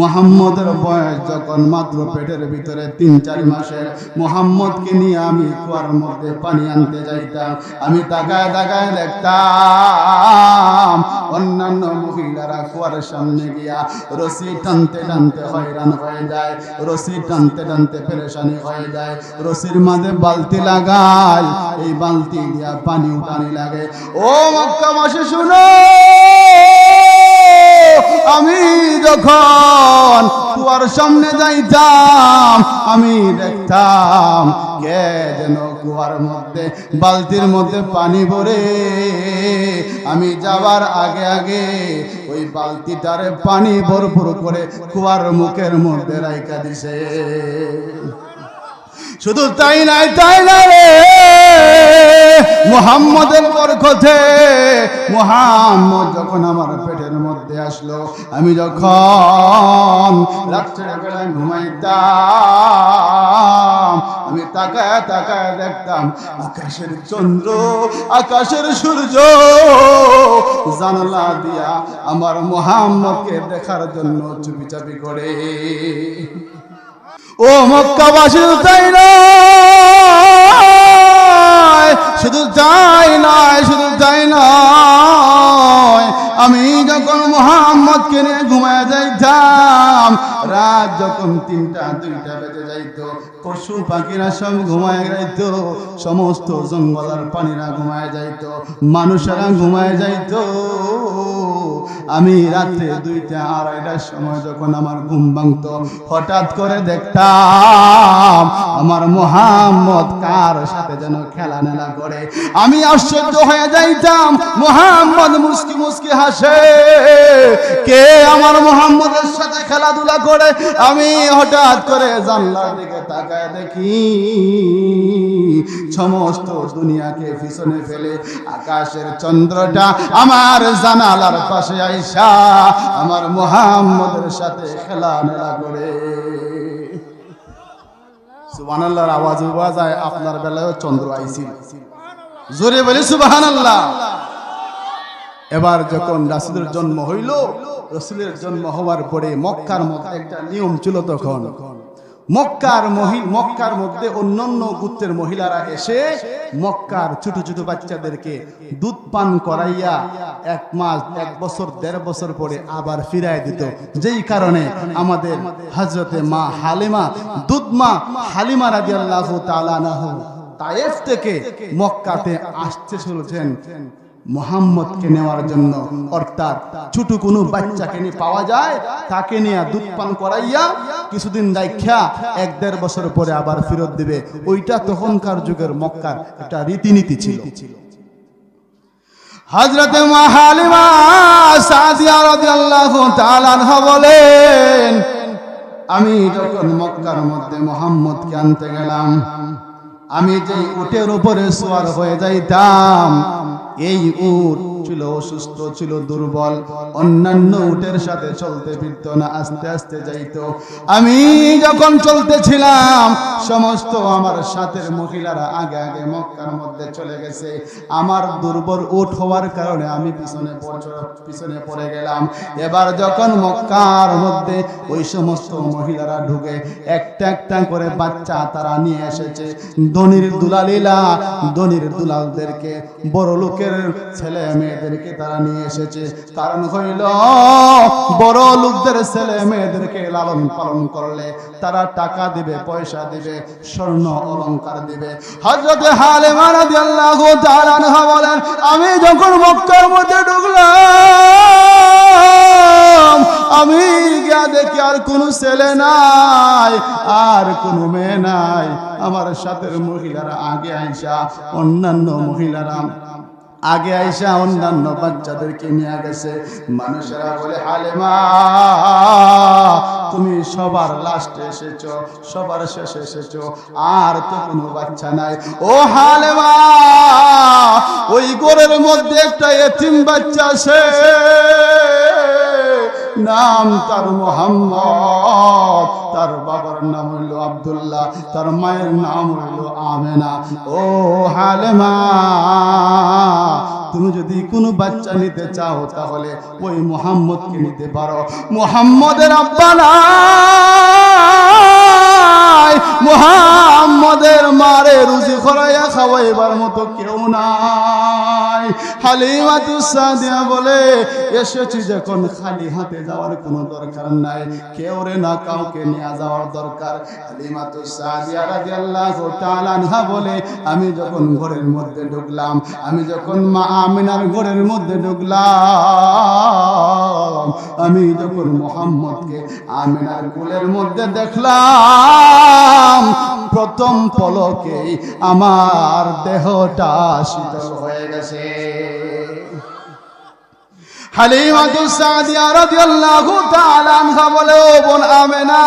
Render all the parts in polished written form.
মুহাম্মদের বয়স যখন মাত্র পেটের ভিতরে 3-4 মাসের, মুহাম্মদকে নিয়ে আমি কুয়ার মধ্যে পানি আনতে যাইতাম। আমি তাকায় তাকায় দেখতাম অন্যান্য মহিলারা কুয়ার সামনে গিয়া রশি টানতে টানতে হয়রান হয়ে যায়, রশি টানতে টানতে পেরেশানি হয়ে যায়, রশির মাঝে বালতি লাগায়, এই বালতি দিয়া পানি উঠানি লাগে। ও মক্কাবাসী শুনো, আমি যখন কুয়ার সামনে যাইতাম আমি দেখতাম কে যেন কুয়ার মধ্যে বালতির মধ্যে পানি ভরে আমি যাবার আগে আগে ওই বালতিটারে পানি ভরপুর করে কুয়ার মুখের মধ্যে রাইখা দিছে। শুধু তাই নাই রে, মুহাম্মদের বরকতে মুহাম্মদ যখন আমার পেটের মধ্যে আসলো, আমি যখন রাত্রের বেলায় ঘুমাইতাম আমি তাকায় তাকায় দেখতাম আকাশের চন্দ্র আকাশের সূর্য জানালা দিয়া আমার মুহাম্মদকে দেখার জন্য চুপিচাপি করে। ও মক্কাবাসী, তাই নয়, শুধু তাই নয়, শুধু তাই নয়, আমি যখন মুহাম্মদকে নিয়ে ঘুমায় যাইতাম, রাত যখন 3টা-2টা বেজে যাইত, পশু পাখিরা সব ঘুমায় যাইত, সমস্ত জঙ্গলের প্রাণীরা ঘুমায় যাইত, মানুষেরা ঘুমায় যাইত, আমি রাত্রে 2টা-2:30টার সময় যখন আমার ঘুম ভাঙতো, হঠাৎ করে দেখতাম আমার মুহাম্মদ কার সাথে যেন খেলা নেলা করে। আমি আশ্চর্য হয়ে যাইতাম, মুহাম্মদ মুস্কি মুস্কি হাসে, কে আমার মুহাম্মদের সাথে খেলাধুলা করে। আমি হঠাৎ করে জানলার দিকে তাকায় দেখি সমস্ত দুনিয়াকে পিছনে ফেলে আকাশের চন্দ্রটা আমার জানালার পাশে আইসা আমার মুহাম্মদের সাথে খেলা নেলা করে। সুবহানাল্লাহর আওয়াজ উঠা যায়, আপনার বেলায় চন্দ্র আইছিল, জোরে বলি সুবহানাল্লাহ। এবার যখন রাসূলের জন্ম হইল, রাসূলের জন্ম হওয়ার পরে মক্কার মধ্যে একটা নিয়ম ছিল। তখন মক্কার মধ্যে অন্যান্য গোত্রের মহিলারা এসে মক্কার ছোট ছোট বাচ্চাদেরকে দুধ পান করাইয়া 1 মাস 1 বছর 1.5 বছর পরে আবার ফিরায় দিত। যেই কারণে আমাদের হযরতে মা হালিমা, দুধমা হালিমা রাদিয়াল্লাহু তাআলা আনহা তায়েফ থেকে মক্কাতে আসতে চলেছেন মুহাম্মদকে নেওয়ার জন্য। অর্থাৎ ছোট কোনো বাচ্চাকে নিয়ে পাওয়া যায়, তাকে নিয়ে দুধ পান করাইয়া কিছুদিন রাইখা 1-1.5 বছর পরে আবার ফেরত দিবে। ওইটা তখনকার যুগের মক্কার একটা রীতিনীতি ছিল। হযরতে মা হালিমা সাদিয়া রাদিয়াল্লাহু তাআলা আনহা বলেন, আমি যখন মক্কার মধ্যে মুহাম্মদকে আনতে গেলাম, আমি যে উটের উপরে সওয়ার হয়ে যাইতাম, এই উট ছিল অসুস্থ, ছিল দুর্বল, অন্যান্য উটের সাথে চলতে ফিরত না, আস্তে আস্তে যাইতো। আমি যখন চলতেছিলাম সমস্ত আমার সাথের মহিলারা আগে আগে মক্কার মধ্যে চলে গেছে। আমার দুর্বল উট হওয়ার কারণে আমি পিছনে পড়ে গেলাম। এবার যখন মক্কার মধ্যে ওই সমস্ত মহিলারা ঢুকে একটা একটা করে বাচ্চা তারা নিয়ে এসেছে। ধনীর দুলালিলা, ধনীর দুলালদেরকে, বড় লোকের ছেলে মেয়েদেরকে তারা নিয়ে এসেছে। কারণ হইল বড় লোকদের ছেলে মেয়েদেরকে লালন পালন করলে তারা টাকা দিবে, পয়সা দিবে, স্বর্ণ অলংকার দিবে। হযরতে হালিমা রাদিয়াল্লাহু তাআলা আনহা বলেন, আমি যখন মক্কার মধ্যে ঢুকলাম, আমি গিয়া দেখি আর কোনো ছেলে নাই, আর কোনো মেয়ে নাই। আমার সাথে মহিলারা আগে আইসা অন্যান্য মহিলারা আগে আইসা অন্যান্য বাচ্চাদেরকে নিয়ে গেছে। মানুষেরা বলে, হালিমা তুমি সবার লাস্টে এসেছো, সবার শেষে এসেছো, আর তো কোনো বাচ্চা নাই। ও হালিমা, ওই ঘরের মধ্যে একটা এতিম বাচ্চা আছে, নাম তার মুহাম্মদ, তার বাবার নাম হইল আব্দুল্লাহ, তার মায়ের নাম হইল আমেনা। ও হালিমা, তুমি যদি কোনো বাচ্চা নিতে চাও তাহলে ওই মুহাম্মদকে নিতে পারো। মুহাম্মদের আব্বা নাই, মুহাম্মদের মারে রুজি খরাইয়া খাওয়াইবার মতো কেউ নাই। হালিমাতুস সাদিয়া বলে, এসেছি যখন খালি হাতে যাওয়ার কোনো দরকার নাই, কেউ রে না কাউকে নিয়ে যাওয়ার দরকার। হালিমাতুস সাদিয়া রাদিয়াল্লাহু তাআলা আনহা বলে, আমি যখন ঘরের মধ্যে ঢুকলাম, আমি যখন মা আমিনার ঘরের মধ্যে ঢুকলাম, আমি যখন মুহাম্মদকে আমিনার কোলের মধ্যে দেখলাম, প্রথম পলকেই আমার দেহটা শীতল হয়ে গেছে। হালিমাতুস সাদিয়া রাদিয়াল্লাহু তাআলা আনহা বলে, ও বোন আমেনা,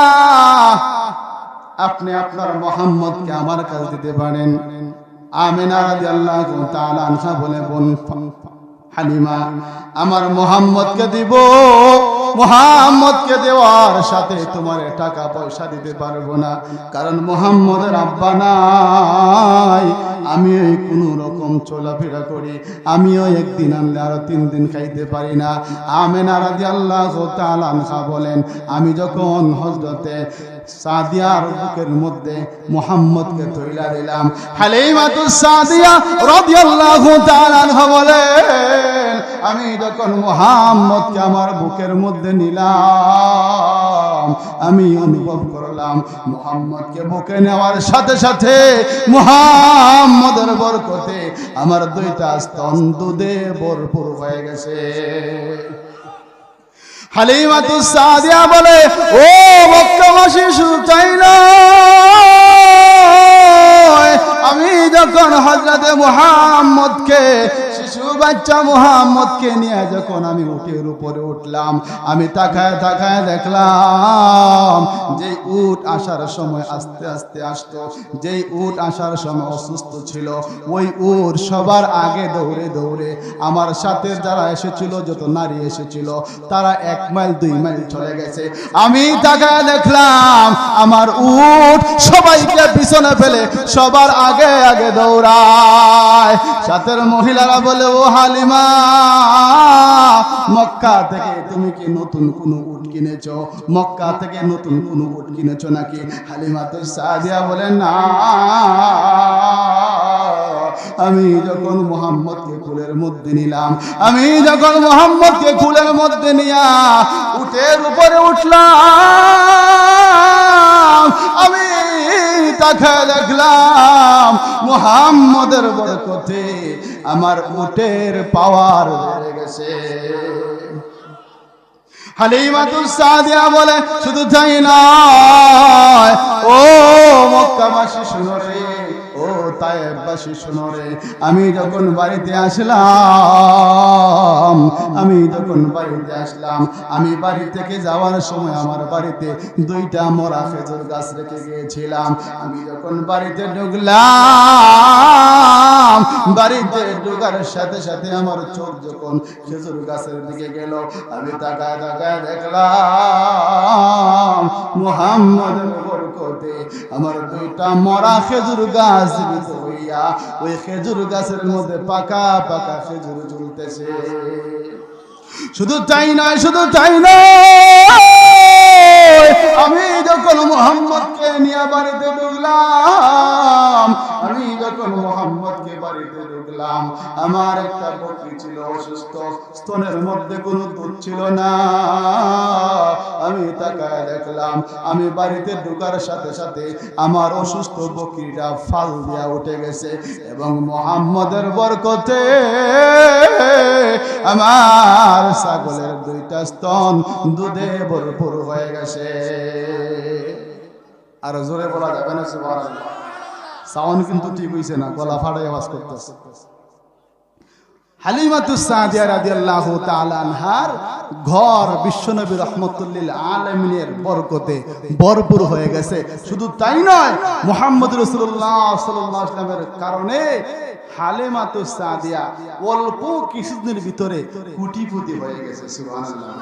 আপনি আপনার মুহাম্মদকে আমার কাছে দিতে পারেন। আমেনা রাদিয়াল্লাহু তাআলা আনহা বলে, বোন হালিমা, আমার মুহাম্মদকে দিব, মুহাম্মদকে দেওয়ার সাথে তোমার টাকা পয়সা দিতে পারবো না, কারণ মুহাম্মদের আব্বা নাই, আমি এই কোন রকম চলাফেরা করি, আমিও একদিন আনলে আরো 3 দিন খাইতে পারি না। আমেনা রাদিয়াল্লাহু তাআলা আনহা বলেন, আমি যখন হযরতে সাদিয়ার বুকের মধ্যে মুহাম্মদকে তুইলা দিলাম, হালিমাতুস সাদিয়া রাদিয়াল্লাহু তাআলা আনহা বলেন, আমি যখন মুহাম্মদকে আমার বুকের মধ্যে নিলাম, আমি অনুভব করলাম মুহাম্মদকে বুকে নেওয়ার সাথে সাথে মুহাম্মদের বরকতে আমার 2টা স্তন দুধে ভরপুর হয়ে গেছে। হালিমাতুস সাদিয়া বলে, ও মক্কাবাসী, শুধু তাই নয়, আমি যখন হযরতে মুহাম্মদকে, শিশু বাচ্চা মুহাম্মদকে নিয়ে যখন আমি উটের উপরে উঠলাম, আমি তাকায় তাকায় দেখলাম যে উট আসার সময় আস্তে আস্তে আসতো, যেই উট আসার সময় অসুস্থ ছিল, ওই উট সবার আগে দৌড়ে দৌড়ে আমার সাথে যারা এসেছিল, যত নারী এসেছিল, তারা 1 মাইল 2 মাইল চলে গেছে। আমি তাকায় দেখলাম আমার উট সবাইকে পিছনে ফেলে সবার আগে আগে দৌড়ায়। সাথের মহিলারা বলে, ও হালিমা, মক্কা থেকে তুমি কি নতুন কোন উট কিনেছো? মক্কা থেকে নতুন কোন উট কিনেছো নাকি? হালিমাতুস সাদিয়া বলে, না, আমি যখন মুহাম্মদকে কুলের মধ্যে নিলাম, আমি যখন মুহাম্মদকে কুলের মধ্যে নিয়া উটের উপরে উঠলাম, আমি তাকায় দেখলাম মুহাম্মদের বরকতে আমার উটের পাওয়ার বেড়ে গেছে। হালিমাতুস সাদিয়া বলে, শুধু তাই নয়, ও মক্কাবাসী শুনো রে, ও তায়েববাসী শুনো রে, আমি যখন বাড়িতে আসলাম, আমি বাড়ি থেকে যাওয়ার সময় আমার বাড়িতে 2টা মরা খেজুর গাছ রেখে গিয়েছিলাম। আমি যখন বাড়িতে ঢুকলাম, বাড়িতে ঢোকার সাথে সাথে আমার চোখ যখন খেজুর গাছের দিকে গেল, আমি তাকায় তাকায় দেখলাম মুহাম্মদের বরকতে আমার 2টা মরা খেজুর গাছ জীবিত হইয়া ওই খেজুর গাছের মধ্যে পাকা পাকা খেজুর ঝুলতেছে। শুধু তাই নয়, আমি যখন মুহাম্মদকে নিয়ে বাড়িতে ঢুকলাম, আমার একটা বকরি ছিল অসুস্থ, স্তনের মধ্যে কোনো দুধ ছিল না। আমি তাকায় দেখলাম আমি বাড়িতে ঢোকার সাথে সাথে আমার অসুস্থ বকরিটা ফাল দিয়া উঠে গেছে এবং মুহাম্মদের বরকতে আমার ছাগলের 2টা স্তন দুধে ভরপুর হয়ে গেছে। আর জোরে বলা যাবে না সুবহানাল্লাহ, সাউন্ড কিন্তু ঠিক হইছে না, গলা ফাড়াই আওয়াজ করতেছে। হালিমাতুস সাদিয়া রাদিয়াল্লাহু তাআলা আনহার ঘর বিশ্বনবী রাহমাতুল লিল আলামিনের বরকতে ভরপুর হয়ে গেছে। শুধু তাই নয়, মুহাম্মদ রাসূলুল্লাহ সাল্লাল্লাহু আলাইহি ওয়াসাল্লামের কারণে হালিমাতুস সাদিয়া অল্প কিছুদিনের ভিতরে কোটিপতি হয়ে গেছে। সুবহানাল্লাহ,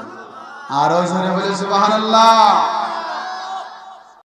আরো জোরে বলে সুবহানাল্লাহ।